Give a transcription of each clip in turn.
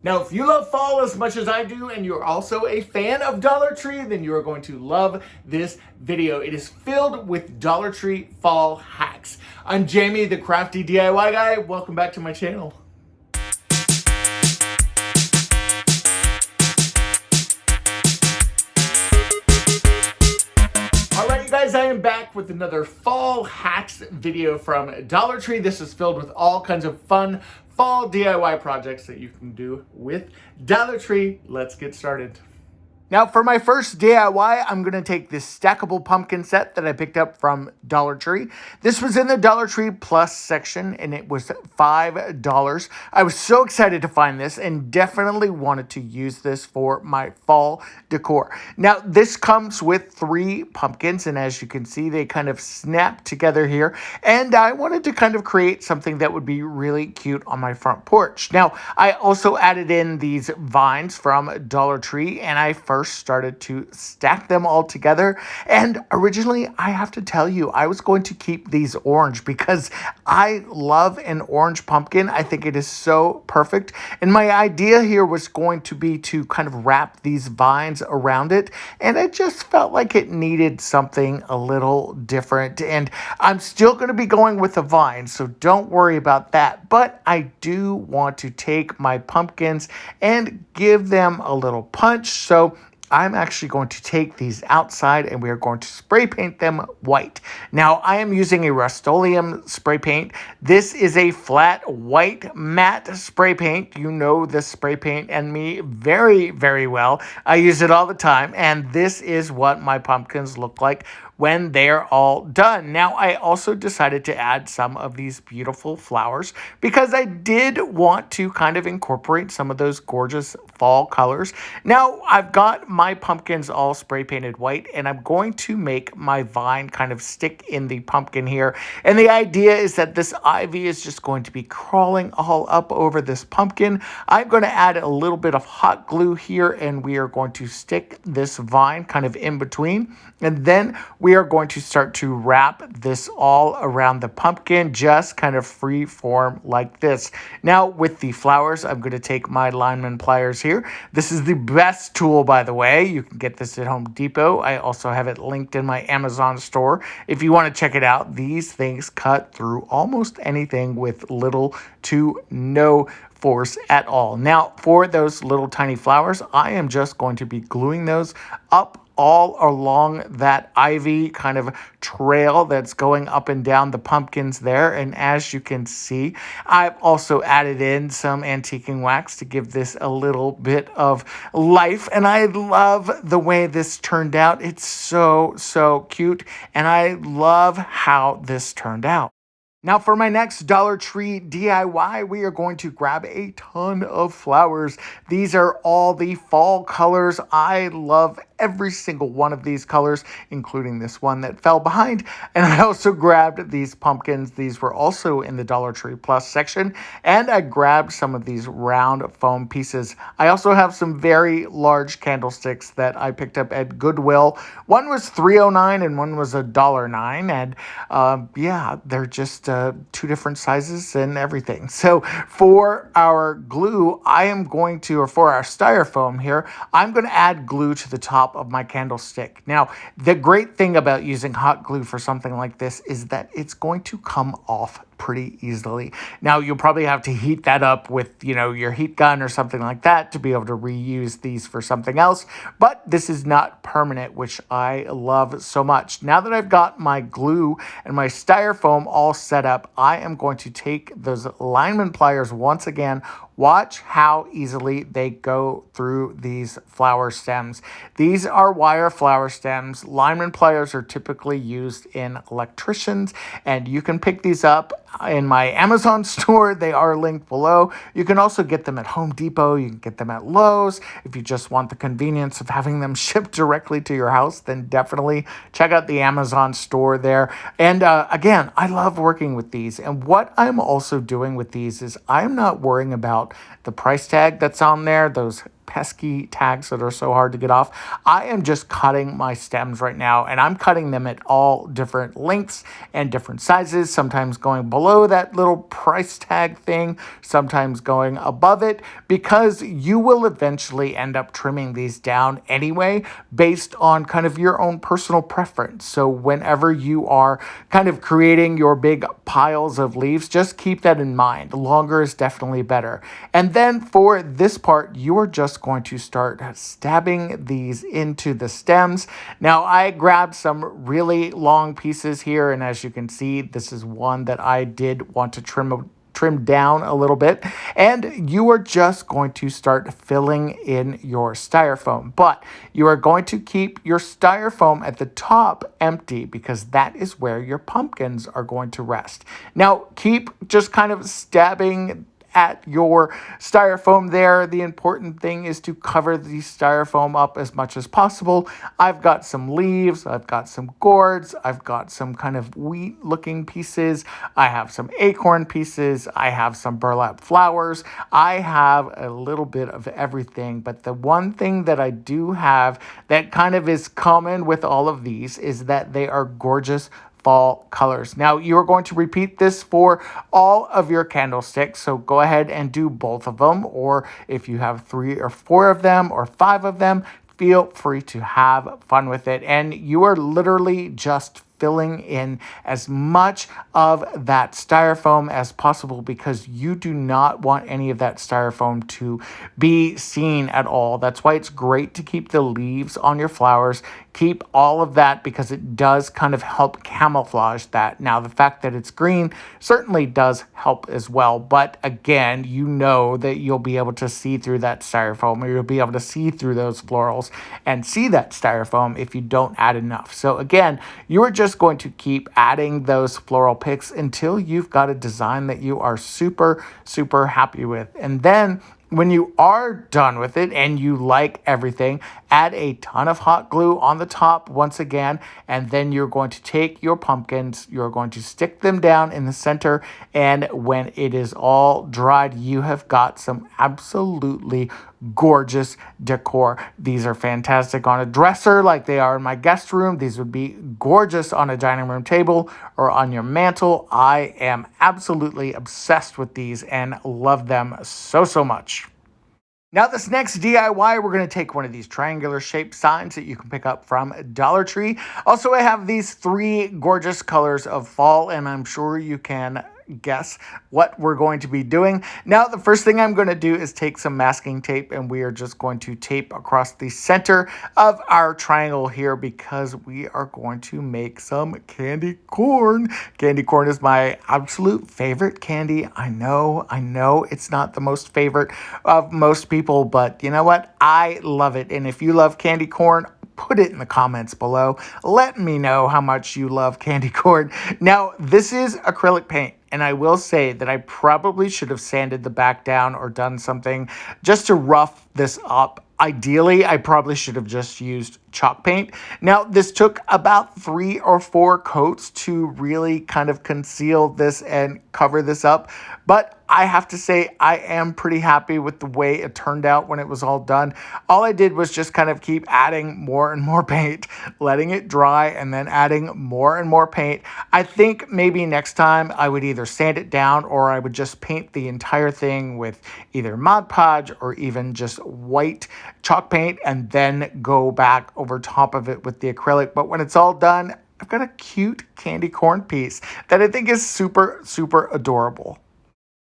Now, if you love fall as much as I do and you're also a fan of Dollar Tree, then you are going to love this video. It is filled with Dollar Tree fall hacks. I'm Jamie, the crafty DIY guy. Welcome back to my channel. Alright, you guys, I am back with another fall hacks video from Dollar Tree. This is filled with all kinds of fun fall DIY projects that you can do with Dollar Tree. Let's get started. Now for my first DIY, I'm going to take this stackable pumpkin set that I picked up from Dollar Tree. This was in the Dollar Tree Plus section and it was $5. I was so excited to find this and definitely wanted to use this for my fall decor. Now this comes with 3 pumpkins and as you can see, they kind of snap together here. And I wanted to kind of create something that would be really cute on my front porch. Now I also added in these vines from Dollar Tree and I first started to stack them all together. And originally, I have to tell you, I was going to keep these orange because I love an orange pumpkin. I think it is so perfect. And my idea here was going to be to kind of wrap these vines around it. And I just felt like it needed something a little different. And I'm still going to be going with the vines, so don't worry about that. But I do want to take my pumpkins and give them a little punch. So I'm actually going to take these outside and we are going to spray paint them white. Now, I am using a Rust-Oleum spray paint. This is a flat white matte spray paint. You know this spray paint and me very, very well. I use it all the time, and this is what my pumpkins look like when they're all done. Now, I also decided to add some of these beautiful flowers because I did want to kind of incorporate some of those gorgeous fall colors. Now, I've got my pumpkins all spray painted white and I'm going to make my vine kind of stick in the pumpkin here. And the idea is that this ivy is just going to be crawling all up over this pumpkin. I'm going to add a little bit of hot glue here and we are going to stick this vine kind of in between. And then we are going to start to wrap this all around the pumpkin, just kind of free form like this. Now with the flowers, I'm going to take my lineman pliers here. This is the best tool, by the way. You can get this at Home Depot. I also have it linked in my Amazon store. If you want to check it out, these things cut through almost anything with little to no force at all. Now for those little tiny flowers, I am just going to be gluing those up all along that ivy kind of trail that's going up and down the pumpkins there. And as you can see, I've also added in some antiquing wax to give this a little bit of life. And I love the way this turned out. It's so, so cute. And I love how this turned out. Now for my next Dollar Tree DIY, we are going to grab a ton of flowers. These are all the fall colors. I love every single one of these colors, including this one that fell behind. And I also grabbed these pumpkins. These were also in the Dollar Tree Plus section. And I grabbed some of these round foam pieces. I also have some very large candlesticks that I picked up at Goodwill. One was $3.09 and one was $1.09. And yeah, they're just 2 different sizes and everything. So for our glue, I am going to, or for our styrofoam here, I'm going to add glue to the top of my candlestick. Now, the great thing about using hot glue for something like this is that it's going to come off pretty easily. Now, you'll probably have to heat that up with, your heat gun or something like that to be able to reuse these for something else. But this is not permanent, which I love so much. Now that I've got my glue and my styrofoam all set up, I am going to take those lineman pliers once again. Watch how easily they go through these flower stems. These are wire flower stems. Lineman pliers are typically used in electricians, and you can pick these up in my Amazon store. They are linked below. You can also get them at Home Depot. You can get them at Lowe's. If you just want the convenience of having them shipped directly to your house, then definitely check out the Amazon store there. And again, I love working with these. And what I'm also doing with these is I'm not worrying about the price tag that's on there, those pesky tags that are so hard to get off. I am just cutting my stems right now, and I'm cutting them at all different lengths and different sizes, sometimes going below that little price tag thing, sometimes going above it, because you will eventually end up trimming these down anyway based on kind of your own personal preference. So whenever you are kind of creating your big piles of leaves, just keep that in mind. Longer is definitely better. And then for this part, you are just going to start stabbing these into the stems. Now, I grabbed some really long pieces here, and as you can see, this is one that I did want to trim down a little bit, and you are just going to start filling in your styrofoam. But you are going to keep your styrofoam at the top empty because that is where your pumpkins are going to rest. Now, keep just kind of stabbing at your styrofoam there. The important thing is to cover the styrofoam up as much as possible. I've got some leaves, I've got some gourds, I've got some kind of wheat looking pieces, I have some acorn pieces, I have some burlap flowers, I have a little bit of everything. But the one thing that I do have that kind of is common with all of these is that they are gorgeous fall colors. Now, you're going to repeat this for all of your candlesticks, so go ahead and do both of them, or if you have 3 or 4 of them or 5 of them, feel free to have fun with it. And you are literally just filling in as much of that styrofoam as possible because you do not want any of that styrofoam to be seen at all. That's why it's great to keep the leaves on your flowers. Keep all of that because it does kind of help camouflage that. Now, the fact that it's green certainly does help as well. But again, you know that you'll be able to see through that styrofoam, or you'll be able to see through those florals and see that styrofoam if you don't add enough. So again, you are just going to keep adding those floral picks until you've got a design that you are super, super happy with. And then when you are done with it and you like everything, add a ton of hot glue on the top once again, and then you're going to take your pumpkins, you're going to stick them down in the center, and when it is all dried, you have got some absolutely gorgeous decor. These are fantastic on a dresser like they are in my guest room. These would be gorgeous on a dining room table or on your mantle. I am absolutely obsessed with these and love them so, so much. Now, this next DIY, we're going to take one of these triangular shaped signs that you can pick up from Dollar Tree. Also, I have these 3 gorgeous colors of fall, and I'm sure you can guess what we're going to be doing. Now, the first thing I'm going to do is take some masking tape, and we are just going to tape across the center of our triangle here because we are going to make some candy corn. Candy corn is my absolute favorite candy. I know it's not the most favorite of most people, but you know what? I love it. And if you love candy corn, put it in the comments below. Let me know how much you love candy corn. Now, this is acrylic paint, and I will say that I probably should have sanded the back down or done something just to rough this up. Ideally, I probably should have just used chalk paint. Now, this took about 3 or 4 coats to really kind of conceal this and cover this up, but I have to say I am pretty happy with the way it turned out when it was all done. All I did was just kind of keep adding more and more paint, letting it dry, and then adding more and more paint. I think maybe next time I would either sand it down or I would just paint the entire thing with either Mod Podge or even just white chalk paint and then go back over top of it with the acrylic. But when it's all done, I've got a cute candy corn piece that I think is super, super adorable.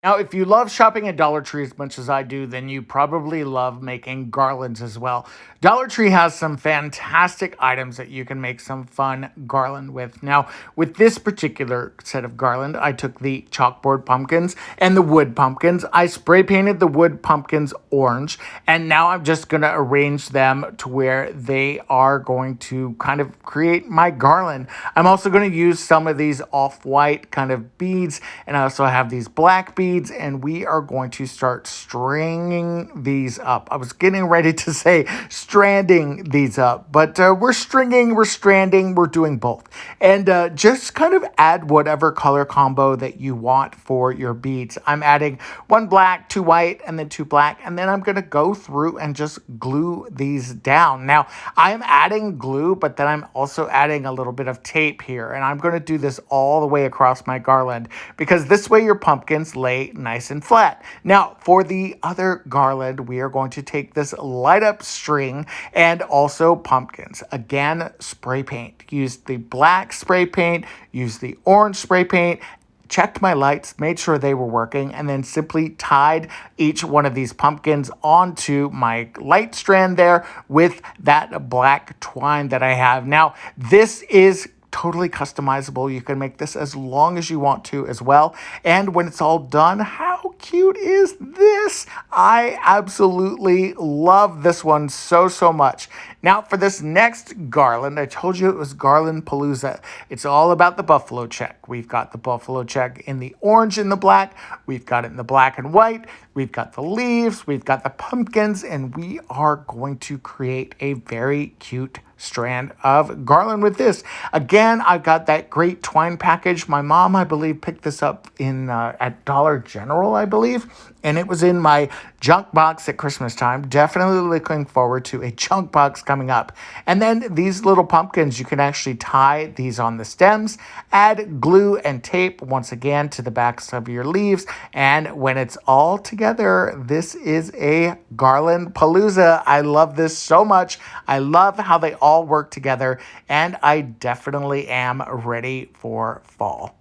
Now, if you love shopping at Dollar Tree as much as I do, then you probably love making garlands as well. Dollar Tree has some fantastic items that you can make some fun garland with. Now, with this particular set of garland, I took the chalkboard pumpkins and the wood pumpkins. I spray painted the wood pumpkins orange, and now I'm just going to arrange them to where they are going to kind of create my garland. I'm also going to use some of these off-white kind of beads, and I also have these black beads beads and we are going to start stringing these up. I was getting ready to say stranding these up, but we're stringing, we're stranding, we're doing both. And just kind of add whatever color combo that you want for your beads. I'm adding 1 black, 2 white, and then 2 black, and then I'm going to go through and just glue these down. Now, I'm adding glue, but then I'm also adding a little bit of tape here, and I'm going to do this all the way across my garland because this way your pumpkins lay nice and flat. Now, for the other garland, we are going to take this light up string and also pumpkins. Again, spray paint. Use the black spray paint, use the orange spray paint, checked my lights, made sure they were working, and then simply tied each one of these pumpkins onto my light strand there with that black twine that I have. Now, this is totally customizable. You can make this as long as you want to as well. And when it's all done, how cute is this? I absolutely love this one so much. Now for this next garland, I told you it was Garland Palooza. It's all about the buffalo check. We've got the buffalo check in the orange and the black. We've got it in the black and white. We've got the leaves. We've got the pumpkins. And we are going to create a very cute strand of garland with this. Again, I've got that great twine package. My mom, I believe, picked this up in at Dollar General, I believe. And it was in my junk box at Christmas time. Definitely looking forward to a junk box coming up. And then these little pumpkins, you can actually tie these on the stems, add glue and tape once again to the backs of your leaves. And when it's all together, this is a Garland Palooza. I love this so much. I love how they all work together. And I definitely am ready for fall.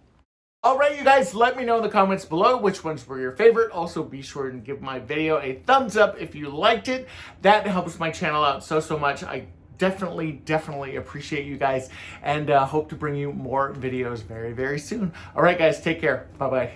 All right, you guys, let me know in the comments below which ones were your favorite. Also, be sure to give my video a thumbs up if you liked it. That helps my channel out so much. I definitely appreciate you guys and hope to bring you more videos very soon. All right, guys, take care. Bye-bye.